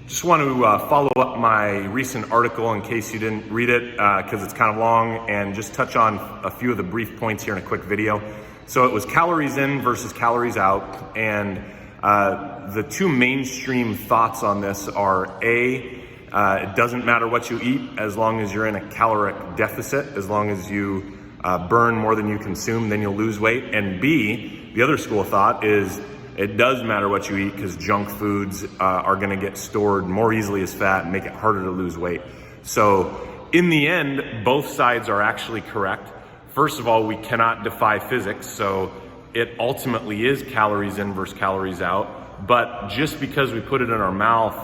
Just want to follow up my recent article in case you didn't read it, because it's kind of long, and just touch on a few of the brief points here in a quick video. So it was calories in versus calories out, and the two mainstream thoughts on this are it doesn't matter what you eat as long as you're in a caloric deficit, as long as you burn more than you consume, then you'll lose weight. And B, the other school of thought is it does matter what you eat, because junk foods are going to get stored more easily as fat and make it harder to lose weight. So in the end, both sides are actually correct. First of all, we cannot defy physics, so it ultimately is calories in versus calories out. But just because we put it in our mouth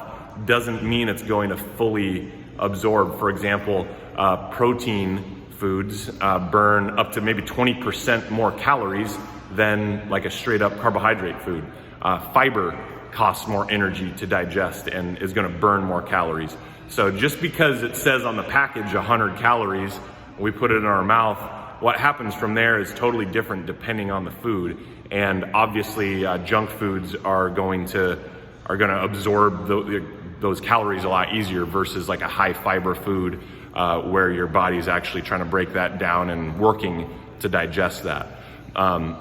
doesn't mean it's going to fully absorb. For example, protein foods burn up to maybe 20% more calories than like a straight up carbohydrate food. Fiber costs more energy to digest and is gonna burn more calories. So just because it says on the package 100 calories, we put it in our mouth, what happens from there is totally different depending on the food. And obviously junk foods are gonna absorb those calories a lot easier versus like a high fiber food where your body's actually trying to break that down and working to digest that.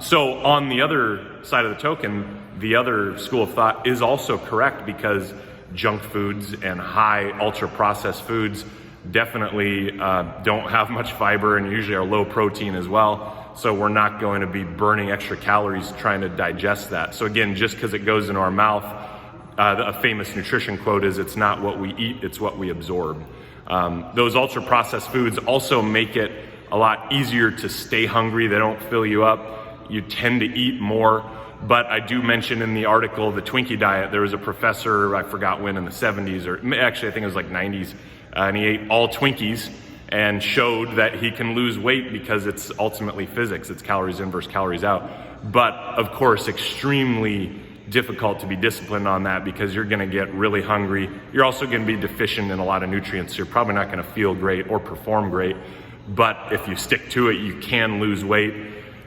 So on the other side of the token, the other school of thought is also correct, because junk foods and high ultra processed foods definitely don't have much fiber and usually are low protein as well. So we're not going to be burning extra calories trying to digest that. So again, just because it goes into our mouth, a famous nutrition quote is, "It's not what we eat, it's what we absorb." Those ultra processed foods also make it a lot easier to stay hungry. They don't fill you up. You tend to eat more. But I do mention in the article the Twinkie diet. There was a professor, I forgot when, in the 70s, or actually I think it was like 90s, and he ate all Twinkies and showed that he can lose weight because it's ultimately physics. It's calories in versus calories out. But of course, extremely difficult to be disciplined on that, because you're gonna get really hungry. You're also gonna be deficient in a lot of nutrients. So you're probably not gonna feel great or perform great. But if you stick to it, you can lose weight.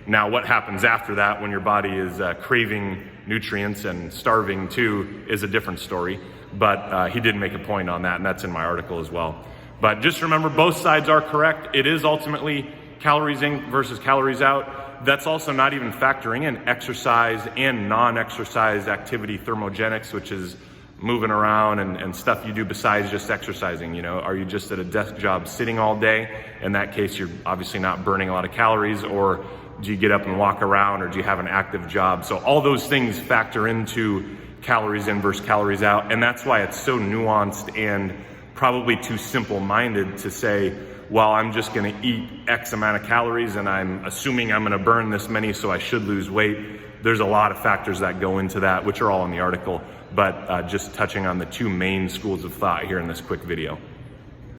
Now, what happens after that when your body is craving nutrients and starving too is a different story. But he did make a point on that, and that's in my article as well. But just remember, both sides are correct. It is ultimately calories in versus calories out. That's also not even factoring in exercise and non-exercise activity thermogenics, which is moving around and stuff you do besides just exercising. You know, are you just at a desk job sitting all day? In that case, you're obviously not burning a lot of calories. Or do you get up and walk around, or do you have an active job? So all those things factor into calories in versus calories out. And that's why it's so nuanced and probably too simple-minded to say, well, I'm just gonna eat X amount of calories and I'm assuming I'm gonna burn this many, so I should lose weight. There's a lot of factors that go into that, which are all in the article, but just touching on the two main schools of thought here in this quick video.